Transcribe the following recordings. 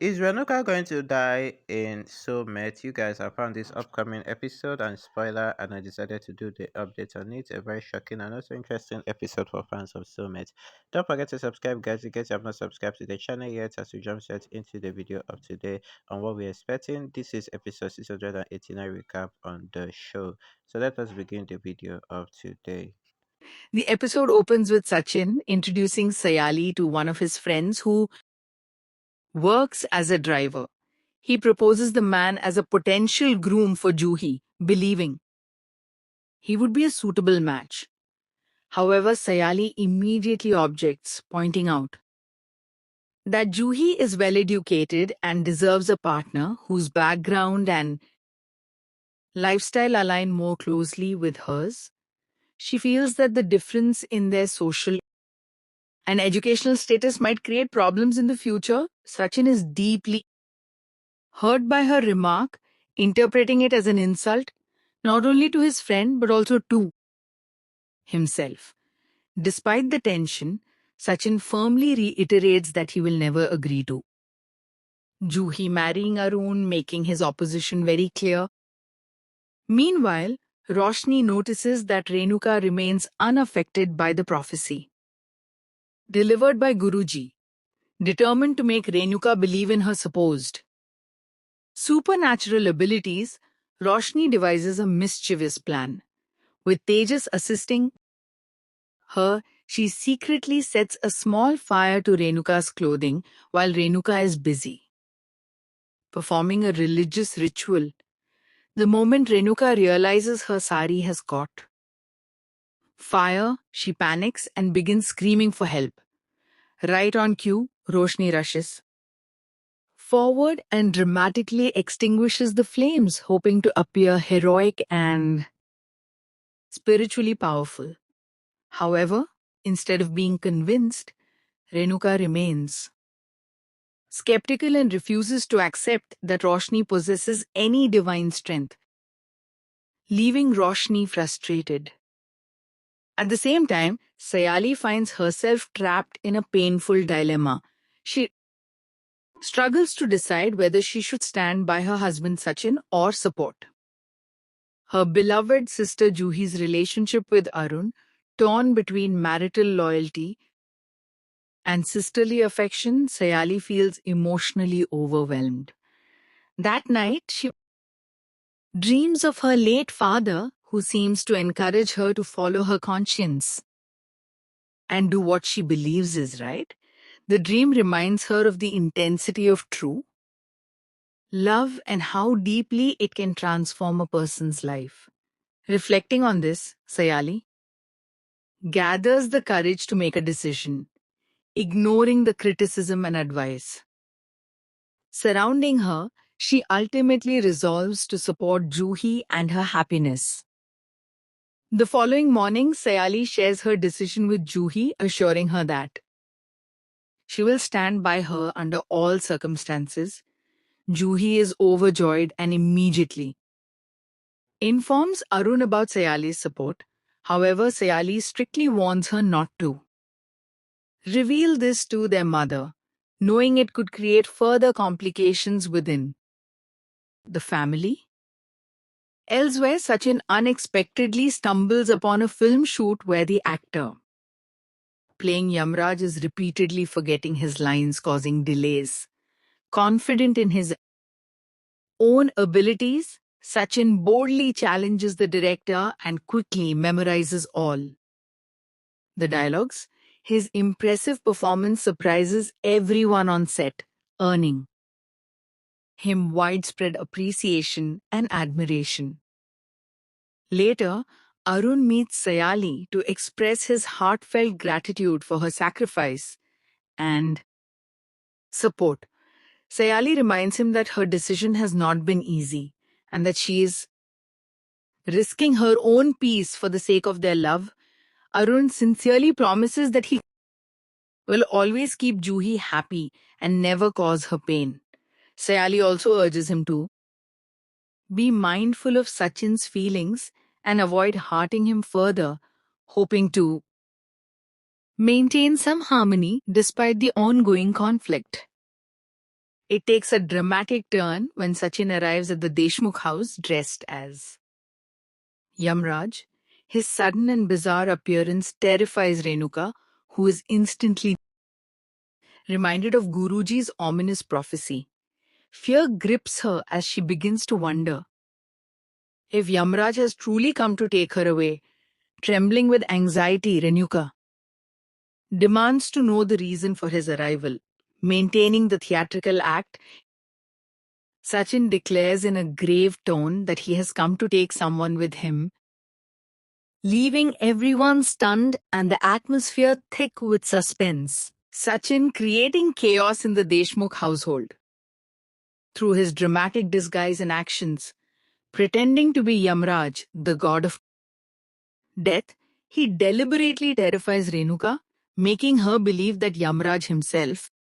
Is Renuka going to die in Soulmate? You guys have found this upcoming episode and spoiler, and I decided to do the update on it. A very shocking and also interesting episode for fans of Soulmate. Don't forget to subscribe, guys, in case you have not subscribed to the channel yet, as we jump straight into the video of today on what we're expecting. This is episode 689 recap on the show. So let us begin the video of today. The episode opens with Sachin introducing Sayali to one of his friends who works as a driver. He proposes the man as a potential groom for Juhi, believing he would be a suitable match. However, Sayali immediately objects, pointing out that Juhi is well educated and deserves a partner whose background and lifestyle align more closely with hers. She feels that the difference in their social and educational status might create problems in the future. Sachin is deeply hurt by her remark, interpreting it as an insult, not only to his friend but also to himself. Despite the tension, Sachin firmly reiterates that he will never agree to Juhi marrying Arun, making his opposition very clear. Meanwhile, Roshni notices that Renuka remains unaffected by the prophecy delivered by Guruji, determined to make Renuka believe in her supposed supernatural abilities. Roshni devises a mischievous plan. With Tejas assisting her, she secretly sets a small fire to Renuka's clothing while Renuka is busy performing a religious ritual. The moment Renuka realizes her sari has caught fire, she panics and begins screaming for help. Right on cue, Roshni rushes forward and dramatically extinguishes the flames, hoping to appear heroic and spiritually powerful. However, instead of being convinced, Renuka remains skeptical and refuses to accept that Roshni possesses any divine strength, leaving Roshni frustrated. At the same time, Sayali finds herself trapped in a painful dilemma. She struggles to decide whether she should stand by her husband Sachin or support her beloved sister Juhi's relationship with Arun, torn between marital loyalty and sisterly affection. Sayali feels emotionally overwhelmed. That night, she dreams of her late father, who seems to encourage her to follow her conscience and do what she believes is right. The dream reminds her of the intensity of true love and how deeply it can transform a person's life. Reflecting on this, Sayali gathers the courage to make a decision, ignoring the criticism and advice surrounding her. She ultimately resolves to support Juhi and her happiness. The following morning, Sayali shares her decision with Juhi, assuring her that she will stand by her under all circumstances. Juhi is overjoyed and immediately informs Arun about Sayali's support. However, Sayali strictly warns her not to reveal this to their mother, knowing it could create further complications within the family. Elsewhere, Sachin unexpectedly stumbles upon a film shoot where the actor playing Yamraj is repeatedly forgetting his lines, causing delays. Confident in his own abilities, Sachin boldly challenges the director and quickly memorizes all the dialogues. His impressive performance surprises everyone on set, earning him widespread appreciation and admiration. Later, Arun meets Sayali to express his heartfelt gratitude for her sacrifice and support. Sayali reminds him that her decision has not been easy and that she is risking her own peace for the sake of their love. Arun sincerely promises that he will always keep Juhi happy and never cause her pain. Sayali also urges him to be mindful of Sachin's feelings and avoid hurting him further, hoping to maintain some harmony despite the ongoing conflict. It takes a dramatic turn when Sachin arrives at the Deshmukh house dressed as Yamraj. His sudden and bizarre appearance terrifies Renuka, who is instantly reminded of Guruji's ominous prophecy. Fear grips her as she begins to wonder if Yamraj has truly come to take her away. Trembling with anxiety, Renuka demands to know the reason for his arrival. Maintaining the theatrical act, Sachin declares in a grave tone that he has come to take someone with him, leaving everyone stunned and the atmosphere thick with suspense. Sachin creating chaos in the Deshmukh household through his dramatic disguise and actions, pretending to be Yamraj, the god of death. He deliberately terrifies Renuka, making her believe that Yamraj himself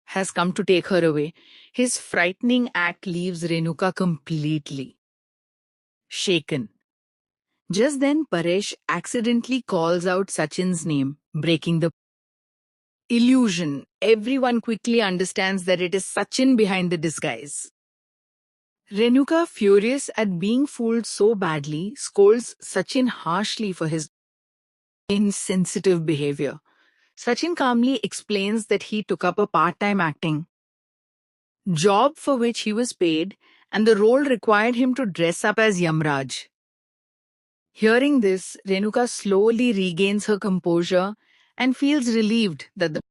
has come to take her away. His frightening act leaves Renuka completely shaken. Just then, Paresh accidentally calls out Sachin's name, breaking the illusion. Everyone quickly understands that it is Sachin behind the disguise. Renuka, furious at being fooled so badly, scolds Sachin harshly for his insensitive behavior. Sachin calmly explains that he took up a part-time acting job for which he was paid, and the role required him to dress up as Yamraj. Hearing this, Renuka slowly regains her composure and feels relieved that the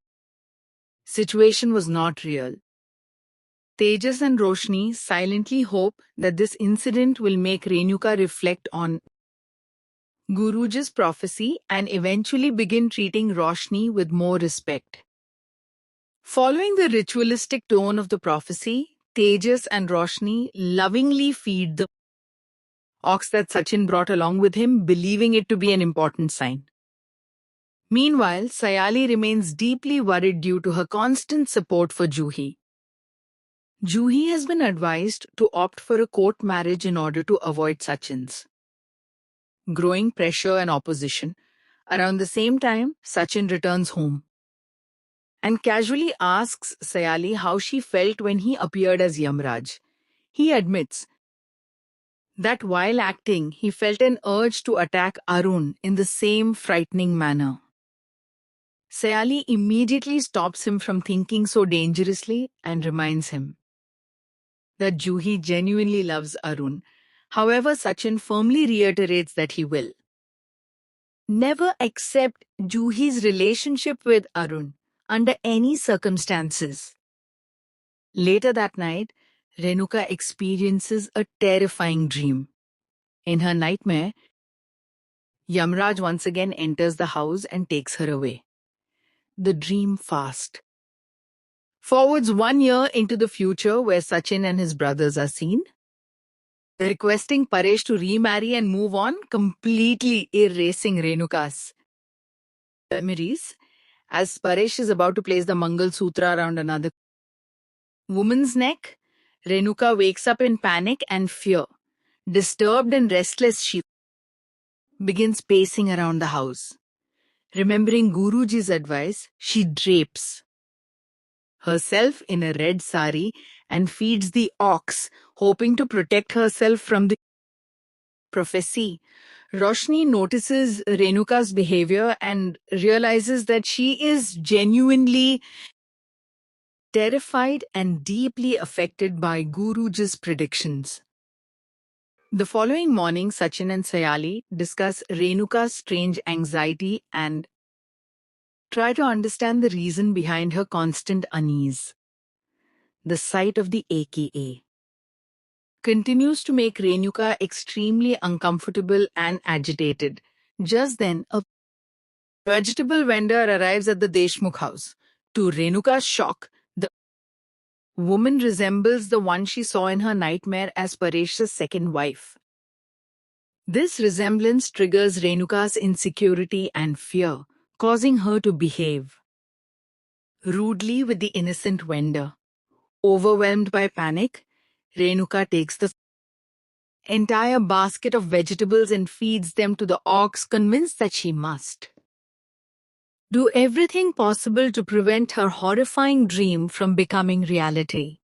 situation was not real. Tejas and Roshni silently hope that this incident will make Renuka reflect on Guruji's prophecy and eventually begin treating Roshni with more respect. Following the ritualistic tone of the prophecy, Tejas and Roshni lovingly feed the ox that Sachin brought along with him, believing it to be an important sign. Meanwhile, Sayali remains deeply worried due to her constant support for Juhi. Juhi has been advised to opt for a court marriage in order to avoid Sachin's growing pressure and opposition. Around the same time, Sachin returns home and casually asks Sayali how she felt when he appeared as Yamraj. He admits that while acting, he felt an urge to attack Arun in the same frightening manner. Sayali immediately stops him from thinking so dangerously and reminds him that Juhi genuinely loves Arun. However, Sachin firmly reiterates that he will never accept Juhi's relationship with Arun under any circumstances. Later that night, Renuka experiences a terrifying dream. In her nightmare, Yamraj once again enters the house and takes her away. The dream fast forwards 1 year into the future where Sachin and his brothers are seen, requesting Paresh to remarry and move on, completely erasing Renuka's memories. As Paresh is about to place the Mangal Sutra around another woman's neck, Renuka wakes up in panic and fear. Disturbed and restless, she begins pacing around the house. Remembering Guruji's advice, she drapes herself in a red sari and feeds the ox, hoping to protect herself from the prophecy. Roshni notices Renuka's behavior and realizes that she is genuinely terrified and deeply affected by Guruji's predictions. The following morning, Sachin and Sayali discuss Renuka's strange anxiety and try to understand the reason behind her constant unease. The sight of the AKA continues to make Renuka extremely uncomfortable and agitated. Just then, a vegetable vendor arrives at the Deshmukh house. To Renuka's shock, the woman resembles the one she saw in her nightmare as Paresh's second wife. This resemblance triggers Renuka's insecurity and fear, causing her to behave rudely with the innocent vendor. Overwhelmed by panic, Renuka takes the entire basket of vegetables and feeds them to the ox, convinced that she must do everything possible to prevent her horrifying dream from becoming reality.